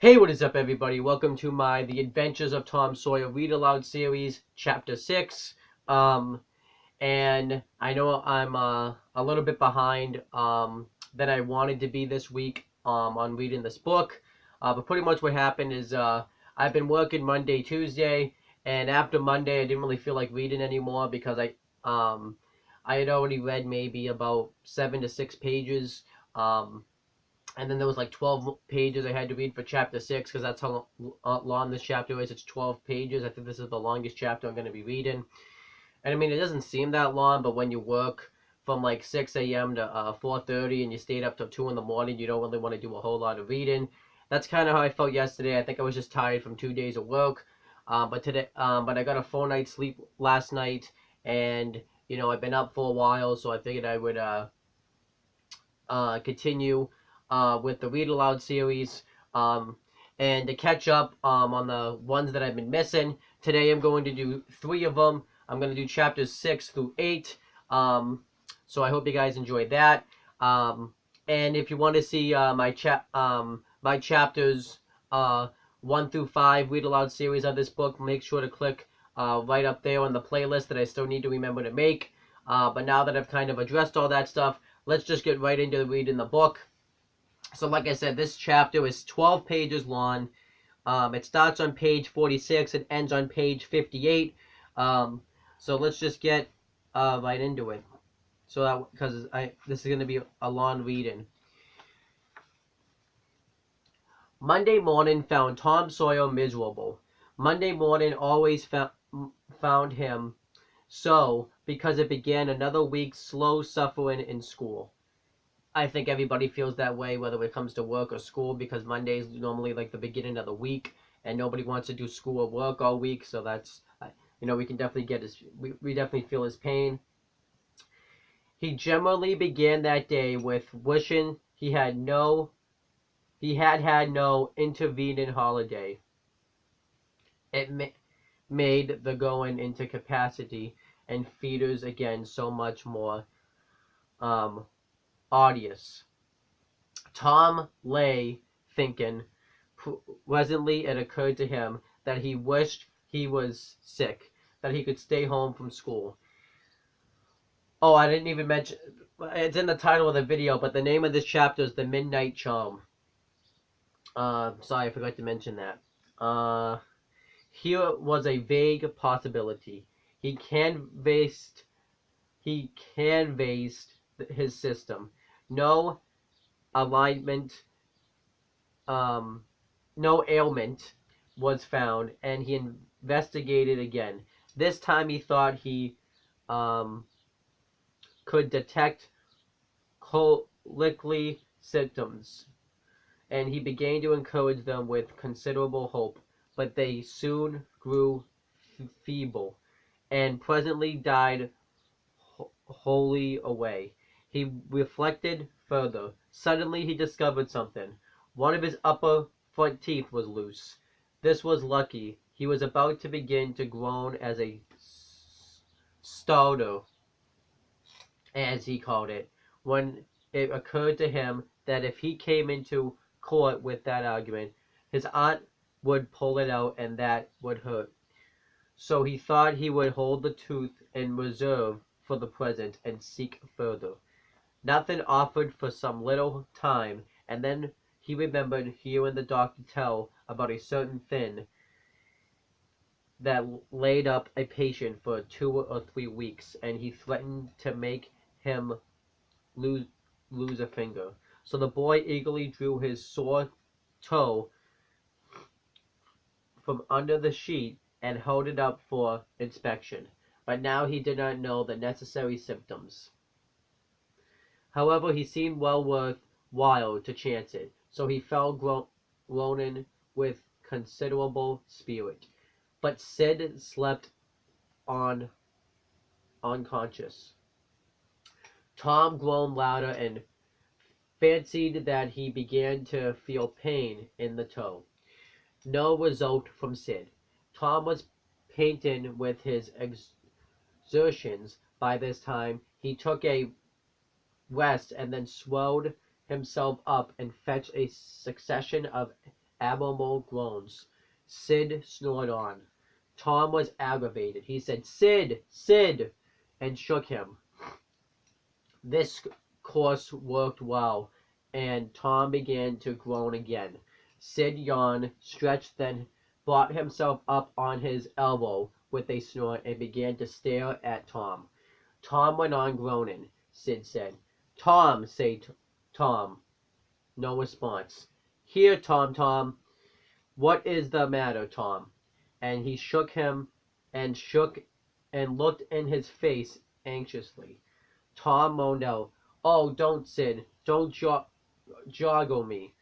Hey, what is up, everybody? Welcome to The Adventures of Tom Sawyer Read Aloud series, Chapter 6. And I know I'm a little bit behind than I wanted to be this week on reading this book. But pretty much what happened is I've been working Monday, Tuesday, and after Monday I didn't really feel like reading anymore because I had already read maybe about 7 to 6 pages. And then there was like 12 pages I had to read for chapter 6 because that's how long this chapter is. It's 12 pages. I think this is the longest chapter I'm going to be reading. And I mean, it doesn't seem that long, but when you work from like 6 a.m. to 4:30 and you stayed up till 2 in the morning, you don't really want to do a whole lot of reading. That's kind of how I felt yesterday. I think I was just tired from 2 days of work. But I got a full night's sleep last night, and I've been up for a while, so I figured I would continue with the Read Aloud series. And to catch up on the ones that I've been missing, today I'm going to do 3 of them. I'm going to do chapters 6 through 8. So I hope you guys enjoyed that. And if you want to see my chapters 1 through 5 Read Aloud series of this book, make sure to click right up there on the playlist that I still need to remember to make. But now that I've kind of addressed all that stuff, let's just get right into reading the book. So like I said, this chapter is 12 pages long. It starts on page 46 and ends on page 58. So let's just get right into it. So that because this is going to be a long reading. Monday morning found Tom Sawyer miserable. Monday morning always found him so because it began another week's slow suffering in school. I think everybody feels that way, whether it comes to work or school, because Monday is normally like the beginning of the week, and nobody wants to do school or work all week. So that's, we can definitely get we definitely feel his pain. He generally began that day with wishing he had had no intervening holiday. It made the going into capacity and feeders again so much more odious. Tom lay thinking. Presently it occurred to him that he wished he was sick, that he could stay home from school. Oh, I didn't even mention, it's in the title of the video, but the name of this chapter is The Midnight Charm. Sorry, I forgot to mention that. Here was a vague possibility. He canvassed his system. No alignment, no ailment was found, and he investigated again. This time he thought he could detect colicky symptoms, and he began to encourage them with considerable hope, but they soon grew feeble, and presently died wholly away. He reflected further. Suddenly he discovered something. One of his upper front teeth was loose. This was lucky. He was about to begin to groan as a starter, as he called it, when it occurred to him that if he came into court with that argument, his aunt would pull it out and that would hurt. So he thought he would hold the tooth in reserve for the present and seek further. Nothing offered for some little time, and then he remembered hearing the doctor tell about a certain Finn that laid up a patient for 2 or 3 weeks, and he threatened to make him lose a finger. So the boy eagerly drew his sore toe from under the sheet and held it up for inspection. But now he did not know the necessary symptoms. However, he seemed well worth while to chance it, so he fell groaning with considerable spirit. But Sid slept on unconscious. Tom groaned louder and fancied that he began to feel pain in the toe. No result from Sid. Tom was panting with his exertions by this time. He took a rest and then swelled himself up and fetched a succession of abnormal groans. Sid snored on. Tom was aggravated. He said, "Sid, Sid," and shook him. This course worked well, and Tom began to groan again. Sid yawned, stretched, then brought himself up on his elbow with a snort and began to stare at Tom. Tom went on groaning. Sid said, "Tom," said Tom. No response. "Here, Tom, Tom. What is the matter, Tom?" And he shook him and looked in his face anxiously. Tom moaned out, "Oh, don't, Sid. Don't joggle me."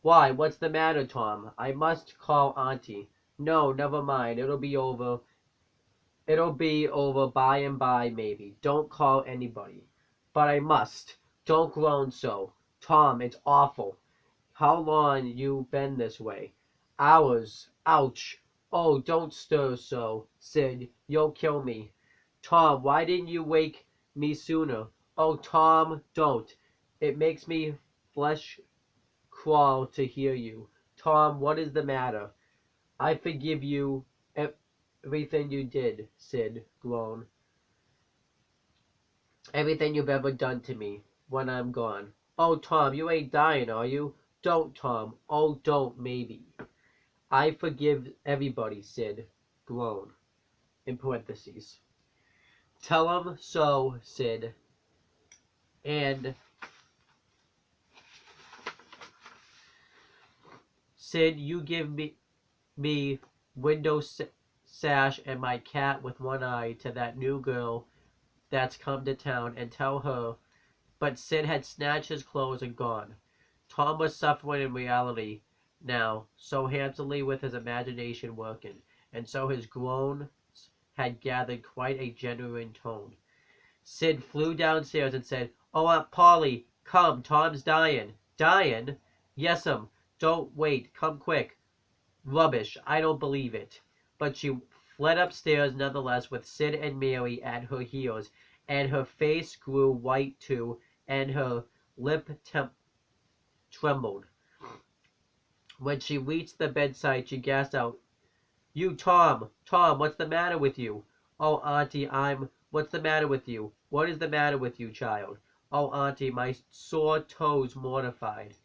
"Why, what's the matter, Tom? I must call Auntie." "No, never mind. It'll be over. It'll be over by and by, maybe. Don't call anybody." "But I must. Don't groan so. Tom, it's awful." "How long you been this way?" "Hours. Ouch. Oh, don't stir so, Sid. You'll kill me." "Tom, why didn't you wake me sooner?" "Oh, Tom, don't. It makes me flesh crawl to hear you." "Tom, what is the matter?" "I forgive you everything you did," Sid groaned. "Everything you've ever done to me when I'm gone." "Oh, Tom, you ain't dying, are you?" "Don't, Tom. Oh, don't, maybe." "I forgive everybody," Sid groaned. In parentheses. "Tell 'em so, Sid. And Sid, you give me window sash and my cat with one eye to that new girl that's come to town, and tell her." But Sid had snatched his clothes and gone. Tom was suffering in reality now, so handsomely with his imagination working, and so his groans had gathered quite a genuine tone. Sid flew downstairs and said, "Oh, Aunt Polly, come, Tom's dying." "Dying?" "Yes'm. Don't wait. Come quick." "Rubbish. I don't believe it." But she fled upstairs nonetheless with Sid and Mary at her heels, and her face grew white too, and her lip trembled. When she reached the bedside, she gasped out, "You, Tom! Tom, what's the matter with you?" "Oh, Auntie, What's the matter with you? What is the matter with you, child?" "Oh, Auntie, my sore toes mortified."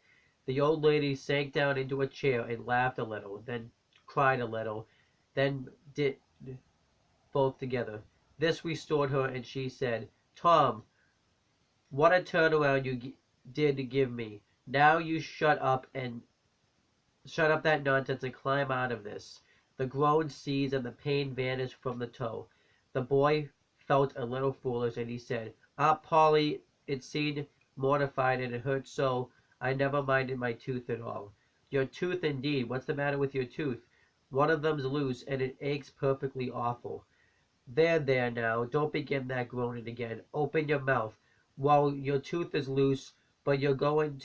The old lady sank down into a chair and laughed a little, then cried a little, then did both together. This restored her, and she said, "Tom, what a turnaround you did give me. Now you shut up that nonsense and climb out of this." The groan ceased and the pain vanished from the toe. The boy felt a little foolish, and he said, "Aunt Polly, it seemed mortified and it hurt so I never minded my tooth at all." "Your tooth, indeed. What's the matter with your tooth?" "One of them's loose, and it aches perfectly awful." There, now, don't begin that groaning again. Open your mouth." "Well, your tooth is loose, but you're not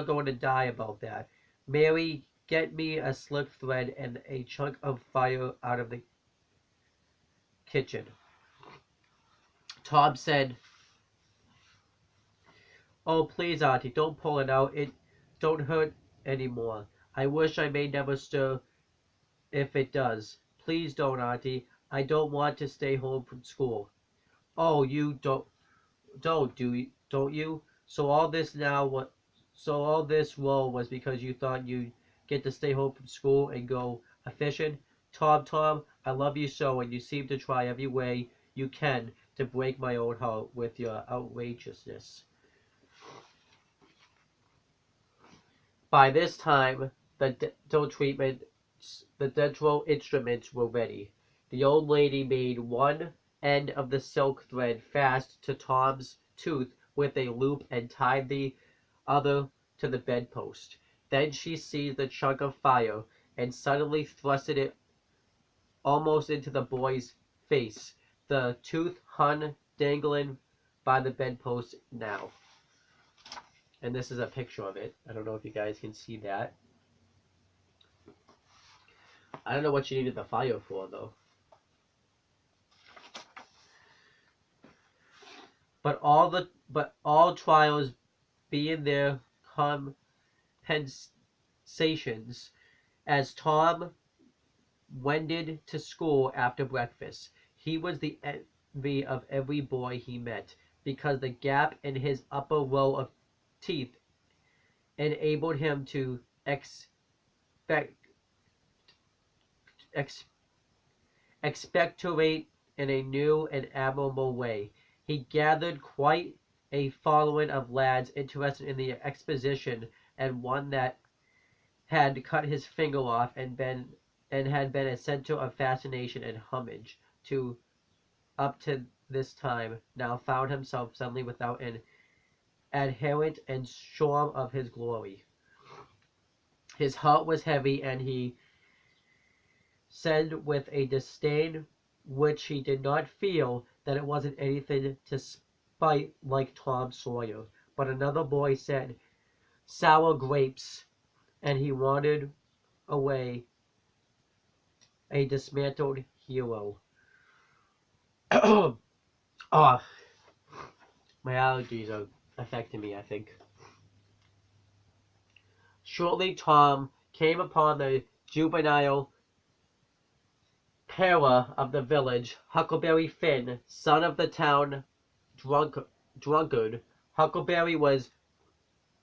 going to die about that. Mary, get me a slip thread and a chunk of fire out of the kitchen." Tom said, "Oh, please, Auntie, don't pull it out. It don't hurt any more. I wish I may never stir if it does. Please don't, Auntie. I don't want to stay home from school." "Oh, you don't you? So all this woe was because you thought you'd get to stay home from school and go a fishing?" Tom, I love you so, and you seem to try every way you can to break my old heart with your outrageousness." By this time, the dental instruments were ready. The old lady made one end of the silk thread fast to Tom's tooth with a loop and tied the other to the bedpost. Then she seized the chunk of fire and suddenly thrusted it almost into the boy's face. The tooth hung dangling by the bedpost now. And this is a picture of it. I don't know if you guys can see that. I don't know what she needed the fire for, though. But all trials being their conversations as Tom wended to school after breakfast. He was the envy of every boy he met, because the gap in his upper row of teeth enabled him to expect, ex, expectorate in a new and admirable way. He gathered quite a following of lads interested in the exposition, and one that had cut his finger off and had been a center of fascination and homage to up to this time, now found himself suddenly without an adherent and shorn of his glory. His heart was heavy, and he said with a disdain which he did not feel that it wasn't anything to spite like Tom Sawyer. But another boy said, "Sour grapes," and he wandered away a dismantled hero. Oh, my allergies are affecting me, I think. Shortly, Tom came upon the juvenile Para of the village, Huckleberry Finn, son of the town drunkard. Huckleberry was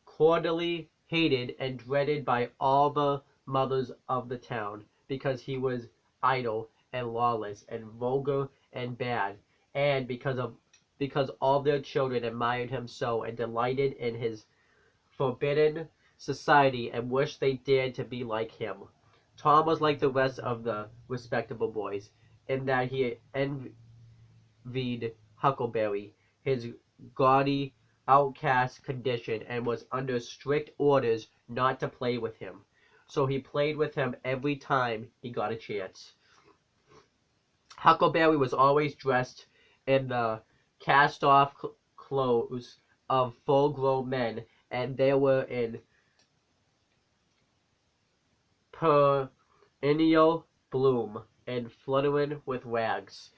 cordially hated and dreaded by all the mothers of the town, because he was idle and lawless and vulgar and bad, and because all their children admired him so and delighted in his forbidden society and wished they dared to be like him. Tom was like the rest of the respectable boys, in that he envied Huckleberry, his gaudy, outcast condition, and was under strict orders not to play with him. So he played with him every time he got a chance. Huckleberry was always dressed in the cast-off clothes of full-grown men, and they were in perennial bloom and fluttering with rags.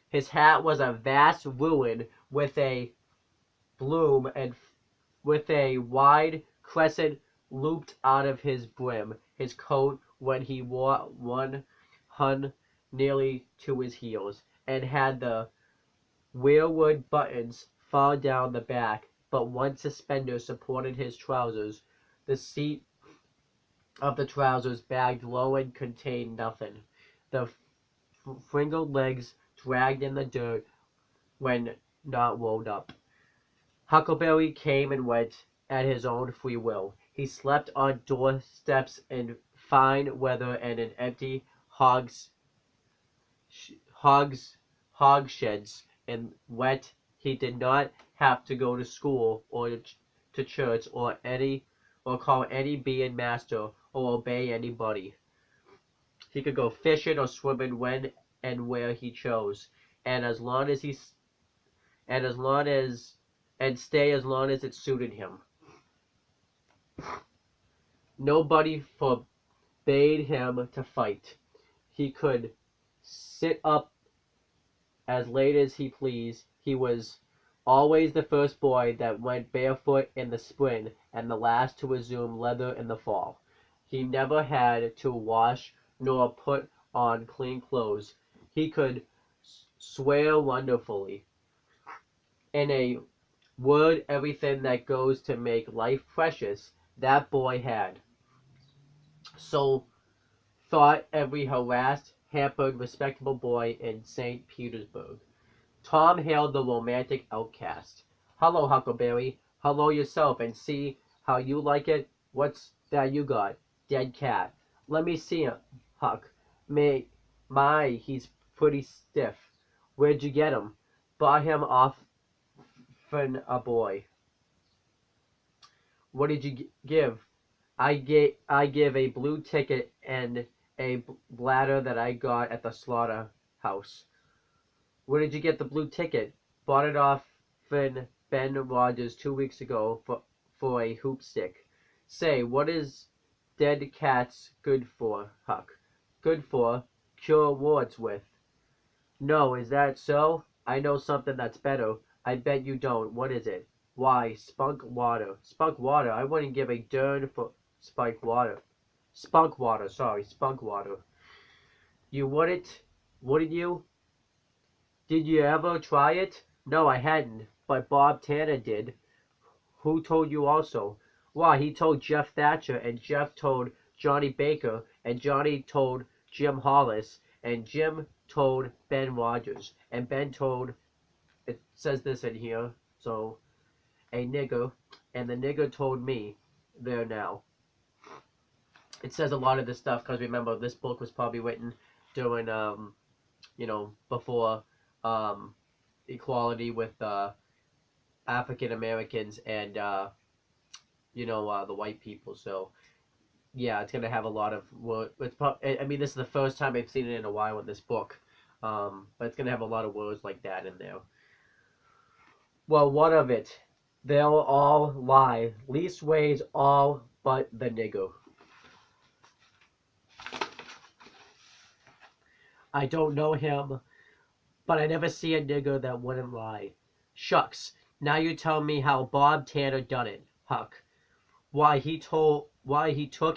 His hat was a vast ruin with a bloom and with a wide crescent looped out of his brim. His coat, when he wore one, hung nearly to his heels, and had the rearward buttons far down the back, but one suspender supported his trousers. The seat of the trousers, bagged low, and contained nothing. The fringled legs dragged in the dirt when not rolled up. Huckleberry came and went at his own free will. He slept on doorsteps in fine weather and in empty hogsheds in wet. He did not have to go to school or to church or call any being master or obey anybody. He could go fishing or swimming when and where he chose, and as long as and stay as long as it suited him. Nobody forbade him to fight. He could sit up as late as he pleased. He was always the first boy that went barefoot in the spring, and the last to resume leather in the fall. He never had to wash nor put on clean clothes. He could swear wonderfully. In a word, everything that goes to make life precious, that boy had. So thought every harassed, hampered, respectable boy in St. Petersburg. Tom hailed the romantic outcast. "Hello, Huckleberry. Hello yourself, and see how you like it. What's that you got? Dead cat. Let me see him, Huck. He's pretty stiff. Where'd you get him?" "Bought him off a boy." "What did you give?" I give a blue ticket and a bladder that I got at the slaughterhouse." "Where did you get the blue ticket?" "Bought it off Ben Rogers 2 weeks ago for a hoop stick." "Say, what is dead cats good for, Huck?" "Good for? Cure warts with." "No, is that so? I know something that's better. I bet you don't. What is it?" "Why, spunk water." "Spunk water? I wouldn't give a dern for spunk water." Spunk water, sorry, spunk water. You wouldn't you? Did you ever try it? No, I hadn't, but Bob Tanner did. Who told you also? Why, he told Jeff Thatcher, and Jeff told Johnny Baker, and Johnny told Jim Hollis, and Jim told Ben Rogers, and Ben told, it says this in here, so, a nigger, and the nigger told me. There now. It says a lot of this stuff because remember, this book was probably written during, before equality with African Americans and the white people. So yeah, it's gonna have a lot of I mean, this is the first time I've seen it in a while in this book, but it's gonna have a lot of words like that in there. Well, what of it? They'll all lie, leastways all but the nigger. I don't know him, but I never see a nigger that wouldn't lie. Shucks, now you tell me how Bob Tanner done it, Huck. Why he took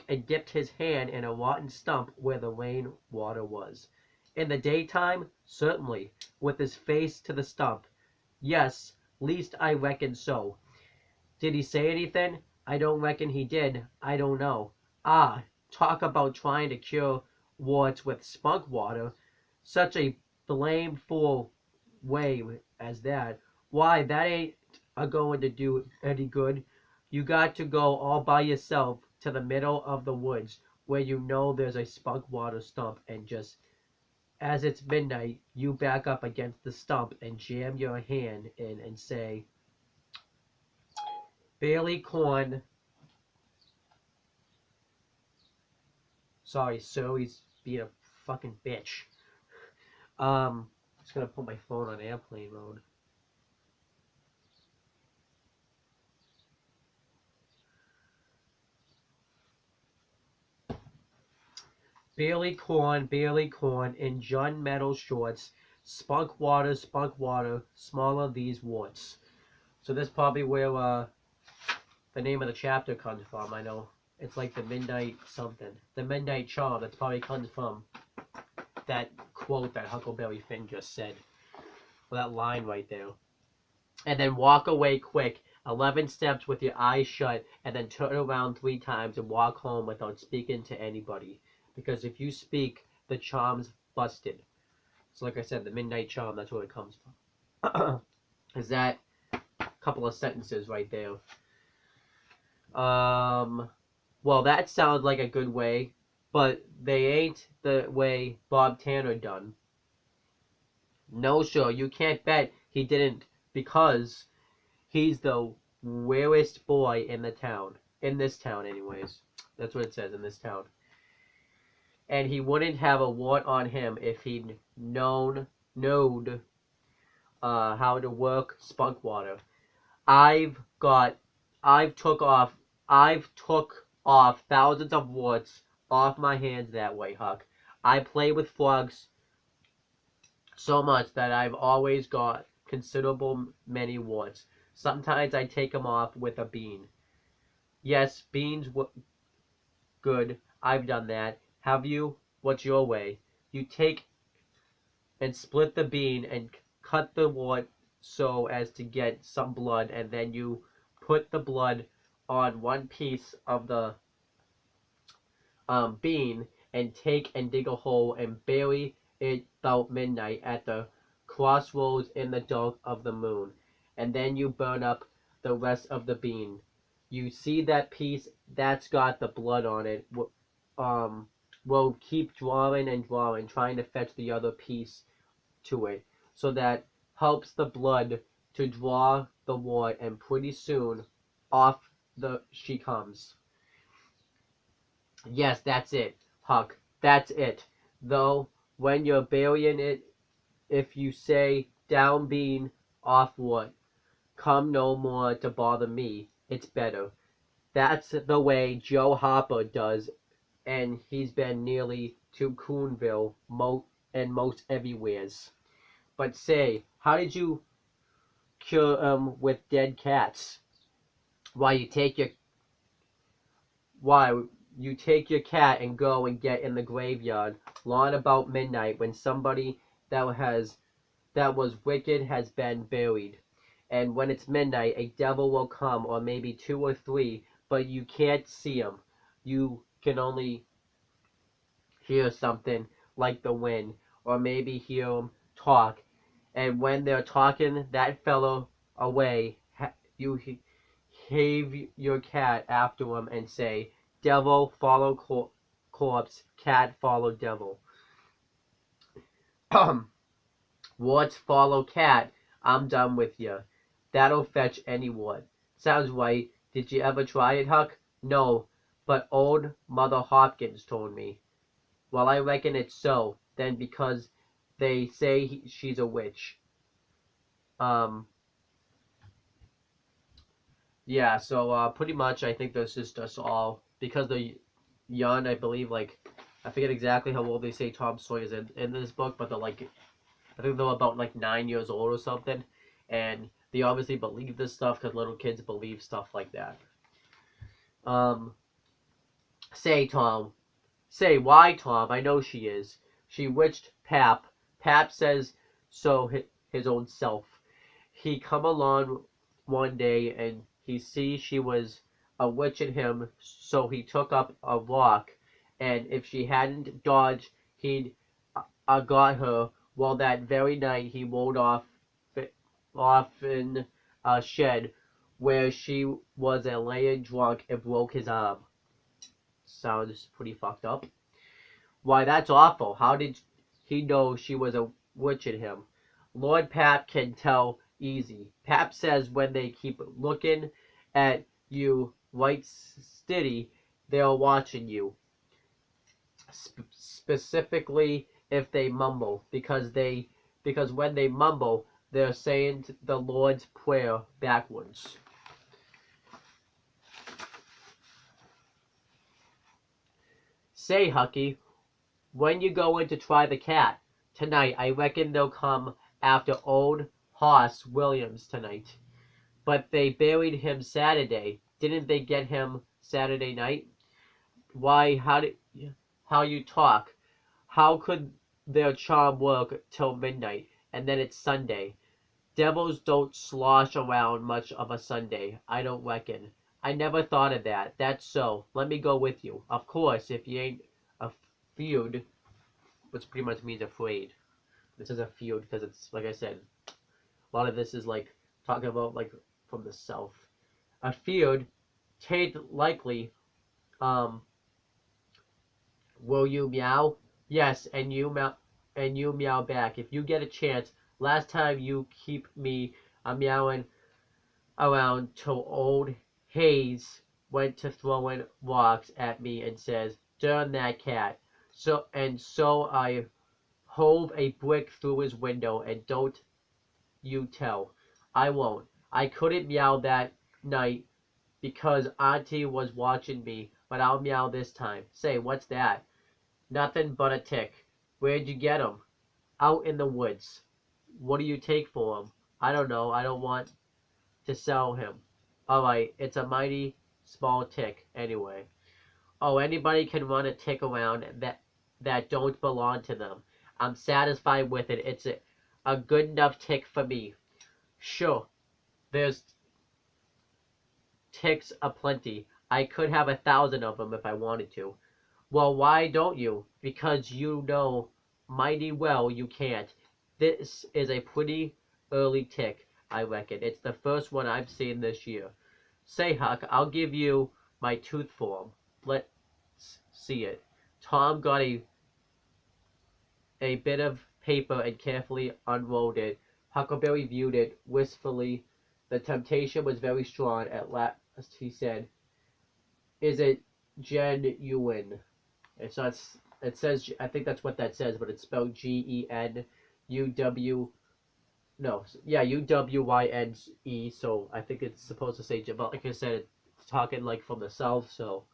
and dipped his hand in a rotten stump where the rain water was. In the daytime, certainly, with his face to the stump. Yes, least I reckon so. Did he say anything? I don't reckon he did. I don't know. Ah, talk about trying to cure warts with spunk water. Such a blamed fool way as that. Why, that ain't a going to do any good. You got to go all by yourself to the middle of the woods where you know there's a spunk water stump, and just as it's midnight, you back up against the stump and jam your hand in and say, Bailey Corn. Sorry, sir, he's being a fucking bitch. Just gonna put my phone on airplane mode. Bailey Corn, in John Meadow shorts. Spunk water, smaller these warts. So that's probably where the name of the chapter comes from. I know it's like the midnight something. The midnight charm. That's probably comes from that quote that Huckleberry Finn just said. Well, that line right there. And then walk away quick. 11 steps with your eyes shut, and then turn around 3 times and walk home without speaking to anybody. Because if you speak, the charm's busted. So like I said, the midnight charm, that's where it comes from. Is that couple of sentences right there. Well, that sounds like a good way, but they ain't the way Bob Tanner done. No, sure, you can't bet he didn't, because he's the rarest boy in the town. In this town, anyways. That's what it says, in this town. And he wouldn't have a wart on him if he'd knowed how to work spunk water. I've took off thousands of warts off my hands that way, Huck. I play with frogs so much that I've always got considerable many warts. Sometimes I take them off with a bean. Yes, beans good. I've done that. Have you? What's your way? You take and split the bean and cut the wart so as to get some blood, and then you put the blood on one piece of the bean and take and dig a hole and bury it about midnight at the crossroads in the dark of the moon, and then you burn up the rest of the bean. You see that piece that's got the blood on it will keep drawing and drawing, trying to fetch the other piece to it, so that helps the blood to draw the wart, and pretty soon off she comes. Yes, that's it, Huck, that's it. Though when you're burying it, if you say down bean, off wart, come no more to bother me, it's better. That's the way Joe Harper does, and he's been nearly to Coonville and most everywheres. But say, how did you cure with dead cats? Why, you take your You take your cat and go and get in the graveyard long about midnight when somebody that was wicked has been buried. And when it's midnight, a devil will come, or maybe two or three, but you can't see them. You can only hear something like the wind, or maybe hear them talk. And when they're talking that fellow away, you have your cat after him and say, "Devil follow corpse, cat follow devil." Warts follow cat. I'm done with you. That'll fetch any wart. Sounds right. Did you ever try it, Huck? No, but old Mother Hopkins told me. Well, I reckon it's so, then, because they say she's a witch. Um, yeah, so, pretty much, I think this is just all, because the young, I believe, like, I forget exactly how old they say Tom Sawyer's in this book, but they're, like, I think they're about, like, 9 years old or something, and they obviously believe this stuff, because little kids believe stuff like that. Say, Tom, Say, why, Tom? I know she is. She witched Pap. Pap says so his own self. He come along one day and he see she was a witching him, so he took up a rock, and if she hadn't dodged, he'd got her. Well, that very night he rolled off in a shed where she was a laying drunk and broke his arm. Sounds pretty fucked up. Why, that's awful. How did he know she was a witch at him? Lord Pap can tell easy. Pap says when they keep looking at you right steady, they're watching you. Specifically if they mumble, because when they mumble, they're saying the Lord's Prayer backwards. Say, Hucky, when you going to try the cat? Tonight. I reckon they'll come after old Hoss Williams tonight. But they buried him Saturday. Didn't they get him Saturday night? Why, how you talk? How could their charm work till midnight, and then it's Sunday? Devils don't slosh around much of a Sunday, I don't reckon. I never thought of that. That's so. Let me go with you. Of course, if you ain't afeard, which pretty much means afraid. This is a feud because it's, like I said, a lot of this is like talking about like from the south. A feud, tain't likely. Um, will you meow? Yes, and you meow back if you get a chance. Last time you keep me meowing around till old Hayes went to throwing rocks at me and says, "Darn that cat." So I hove a brick through his window, and don't you tell. I won't. I couldn't meow that night because Auntie was watching me, but I'll meow this time. Say, what's that? Nothing but a tick. Where'd you get 'em? Out in the woods. What do you take for 'em? I don't know. I don't want to sell him. Alright, it's a mighty small tick, anyway. Oh, anybody can run a tick around that don't belong to them. I'm satisfied with it. It's a good enough tick for me. Sure, there's ticks aplenty. I could have 1,000 of them if I wanted to. Well, why don't you? Because you know mighty well you can't. This is a pretty early tick, I reckon. It's the first one I've seen this year. Say, Huck, I'll give you my tooth for 'em. Let's see it. Tom got a bit of paper and carefully unrolled it. Huckleberry viewed it wistfully. The temptation was very strong. At last he said, "Is it genuine?" It's not. It says. I think that's what that says, but it's spelled GENUW. No, yeah, UWYNE. So I think it's supposed to say. But like I said, it's talking like from the south, so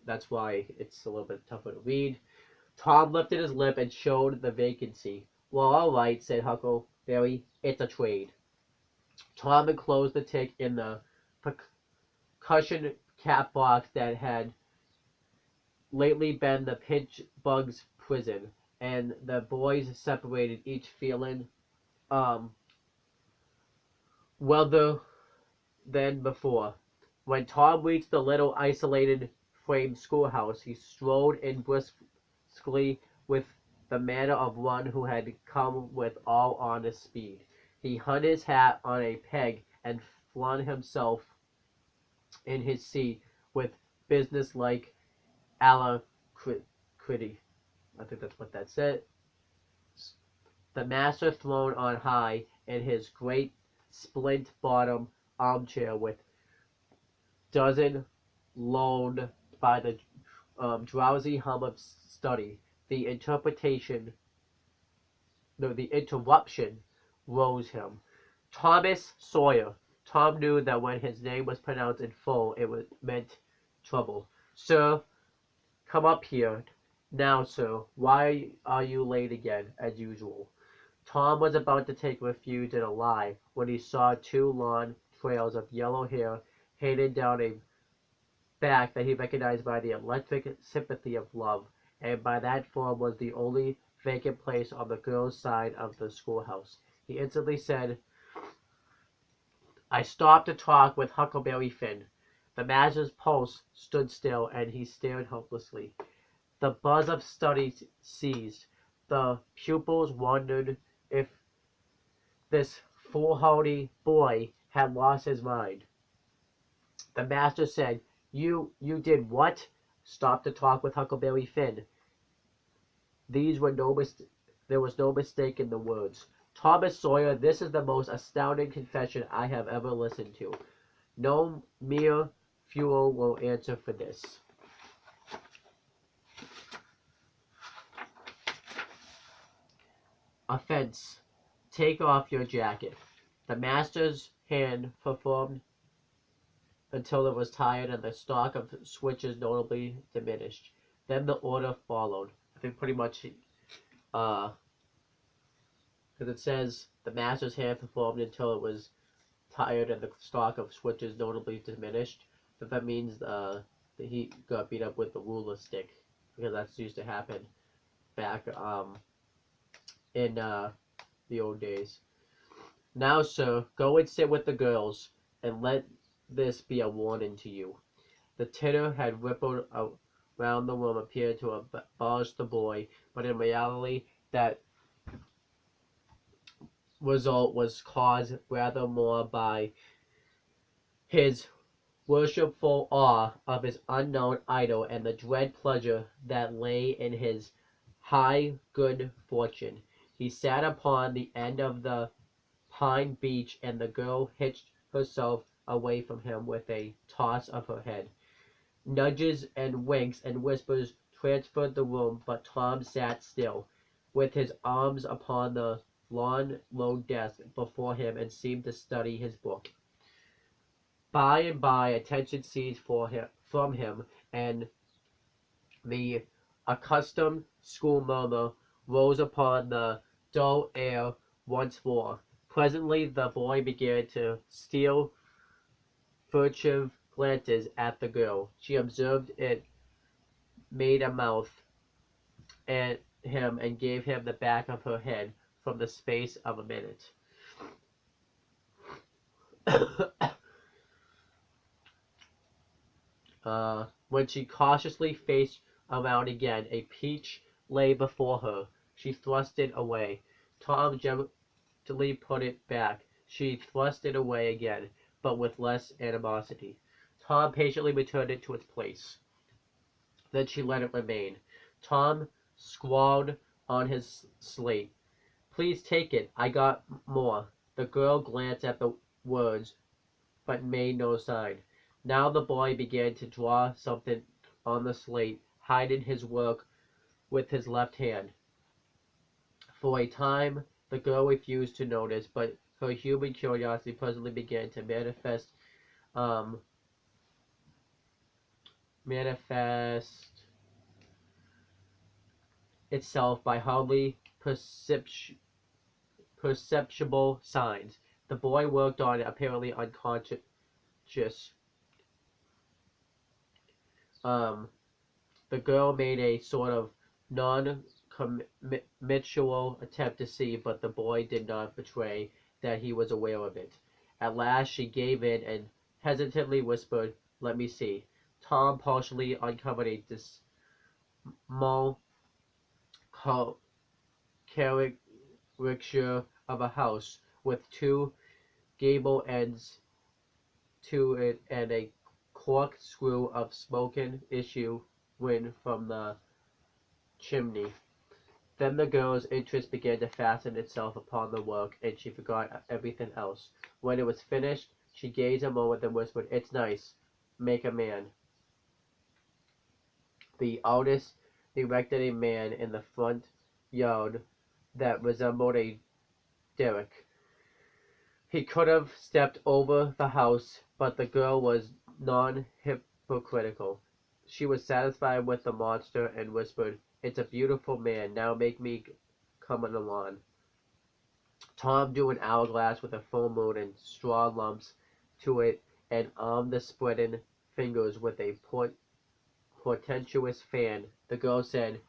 that's why it's a little bit tougher to read. Tom lifted his lip and showed the vacancy. Well, all right, said Huckleberry. It's a trade. Tom enclosed the tick in the percussion cap box that had lately been the pinch bug's prison, and the boys separated, each feeling um weather than before. When Tom reached the little isolated frame schoolhouse, he strode in briskly with the manner of one who had come with all honest speed. He hung his hat on a peg and flung himself in his seat with business-like alacrity. I think that's what that said. The master throned on high in his great splint-bottom armchair with dozen lulled by the drowsy hum of study. The interpretation, no, the interruption rose him. Thomas Sawyer. Tom knew that when his name was pronounced in full, meant trouble. Sir, come up here. Now, sir, why are you late again, as usual? Tom was about to take refuge in a lie when he saw two long trails of yellow hair headed down a back that he recognized by the electric sympathy of love, and by that form was the only vacant place on the girls' side of the schoolhouse. He instantly said, I stopped to talk with Huckleberry Finn. The master's pulse stood still, and he stared helplessly. The buzz of study ceased. The pupils wondered if this foolhardy boy had lost his mind. The master said, You did what? Stop to talk with Huckleberry Finn. There was no mistake in the words. Thomas Sawyer, this is the most astounding confession I have ever listened to. No mere fool will answer for this. Offense. Take off your jacket. The master's hand performed until it was tired and the stock of switches notably diminished. Then the order followed. I think pretty much, because it says the master's hand performed until it was tired and the stock of switches notably diminished. But that means that he got beat up with the ruler stick, because that's used to happen back in the old days. Now, sir, go and sit with the girls, and let this be a warning to you. The titter had rippled around the room, appeared to abolish the boy, but in reality that result was caused rather more by his worshipful awe of his unknown idol and the dread pleasure that lay in his high good fortune. He sat upon the end of the pine beech, and the girl hitched herself away from him with a toss of her head. Nudges and winks and whispers transferred the room, but Tom sat still, with his arms upon the long, low desk before him, and seemed to study his book. By and by, attention ceased from him, and the accustomed school murmur rose upon the dull air once more. Presently, the boy began to steal furtive glances at the girl. She observed it, made a mouth at him, and gave him the back of her head from the space of a minute. When she cautiously faced around again, a peach lay before her. She thrust it away. Tom gently put it back. She thrust it away again, but with less animosity. Tom patiently returned it to its place. Then she let it remain. Tom scrawled on his slate, Please take it. I got more. The girl glanced at the words, but made no sign. Now the boy began to draw something on the slate, hiding his work with his left hand. For a time the girl refused to notice, but her human curiosity presently began to manifest itself by hardly perceptible signs. The boy worked on, apparently unconscious. The girl made a sort of non-committal attempt to see, but the boy did not betray that he was aware of it. At last she gave in and hesitantly whispered, "Let me see." Tom partially uncovered a small caricature of a house with two gable ends to it and a corkscrew of smoking issuing from the chimney. Then the girl's interest began to fasten itself upon the work, and she forgot everything else. When it was finished, she gazed a moment and whispered, "It's nice. Make a man." The artist erected a man in the front yard that resembled a derrick. He could have stepped over the house, but the girl was non-hypocritical. She was satisfied with the monster and whispered, "It's a beautiful man. Now make me come on the lawn." Tom drew an hourglass with a full moon and straw lumps to it and armed the spreading fingers with a portentous fan. The girl said,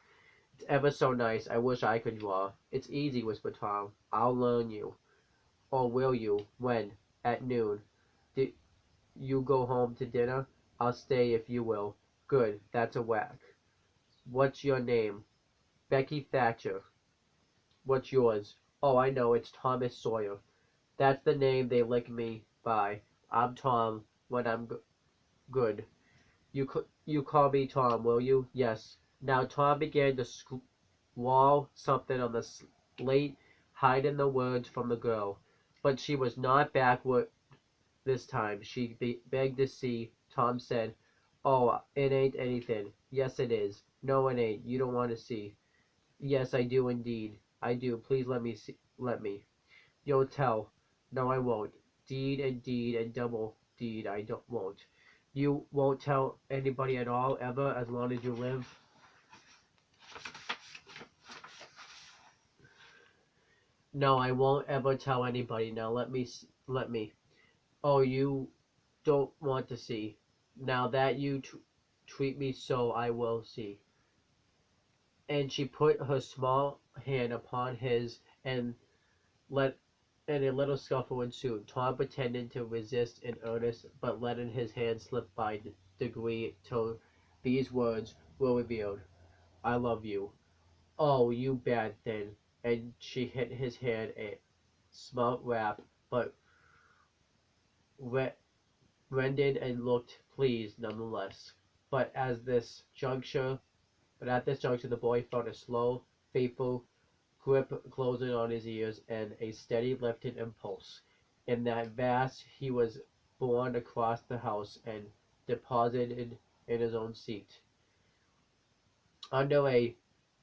"It's ever so nice. I wish I could draw." "It's easy," whispered Tom. "I'll learn you." "Or will you? When?" "At noon." "Do you go home to dinner?" "I'll stay if you will." "Good. That's a whack." "What's your name?" "Becky Thatcher." "What's yours?" "Oh, I know. It's Thomas Sawyer." "That's the name they lick me by. I'm Tom when I'm good. You call me Tom, will you?" "Yes." Now Tom began to scrawl something on the slate, hiding the words from the girl. But she was not backward this time. She begged to see. Tom said, "Oh, it ain't anything." "Yes, it is." "No, it ain't. You don't want to see." "Yes, I do indeed. I do. Please let me see. Let me." "You'll tell." "No, I won't." "Deed and deed and double deed, I won't." "You won't tell anybody at all, ever, as long as you live?" "No, I won't ever tell anybody. Now let me. "Oh, you don't want to see. Now that you treat me so, I will see." And she put her small hand upon his, and let and a little scuffle ensued. Tom pretended to resist in earnest, but letting his hand slip by degree till these words were revealed, "I love you." "Oh, you bad thing!" And she hit his hand a smart rap, but rended and looked pleased nonetheless. But at this juncture the boy felt a slow, faithful grip closing on his ears and a steady lifting impulse. In that vast he was borne across the house and deposited in his own seat, under a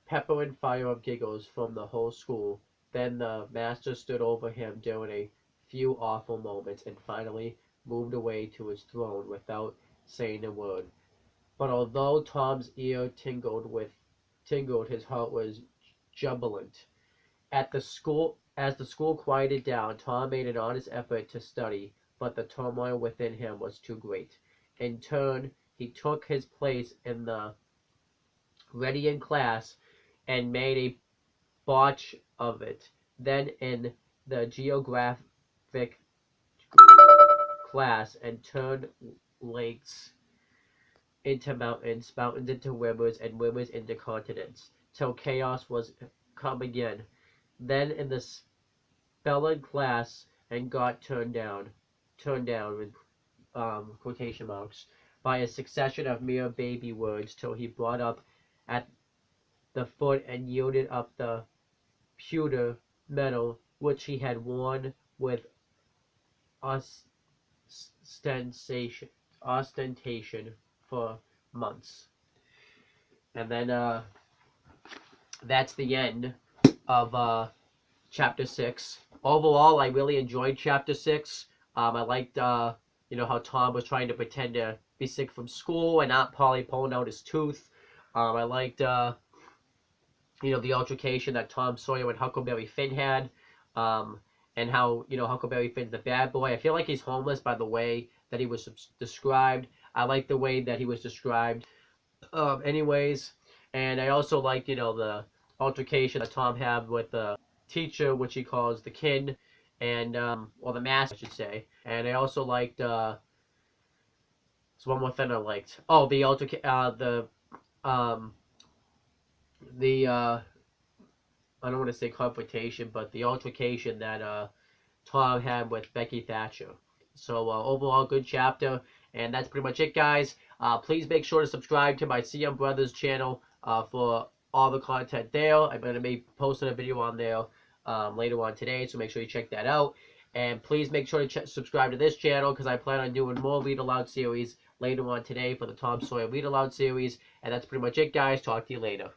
peppering fire of giggles from the whole school. Then the master stood over him during a few awful moments, and finally moved away to his throne without saying a word. But although Tom's ear tingled, his heart was jubilant. As the school quieted down, Tom made an honest effort to study, but the turmoil within him was too great. In turn, he took his place in the readying class and made a botch of it. Then in the geographic class, and turned lakes into mountains, mountains into rivers, and rivers into continents, till chaos was come again. Then in the spelling class, and got turned down with quotation marks, by a succession of mere baby words, till he brought up at the foot and yielded up the pewter medal which he had worn with ostentation, ostentation for months. And then that's the end of chapter 6. Overall, I really enjoyed chapter 6. I liked, how Tom was trying to pretend to be sick from school and Aunt Polly pulling out his tooth. I liked, the altercation that Tom Sawyer and Huckleberry Finn had. And how, Huckleberry Finn's the bad boy. I feel like he's homeless by the way that he was described. I like the way that he was described Anyways, and I also liked, the altercation that Tom had with the teacher, which he calls the kid, and or the master, I should say. And I also liked there's one more thing I liked. Oh, um, the I don't want to say confrontation, but the altercation that Tom had with Becky Thatcher. So overall, good chapter, and that's pretty much it, guys. Please make sure to subscribe to my CM Brothers channel for all the content there. I'm going to be posting a video on there later on today, so make sure you check that out. And please make sure to subscribe to this channel because I plan on doing more Read Aloud series later on today for the Tom Sawyer Read Aloud series. And that's pretty much it, guys. Talk to you later.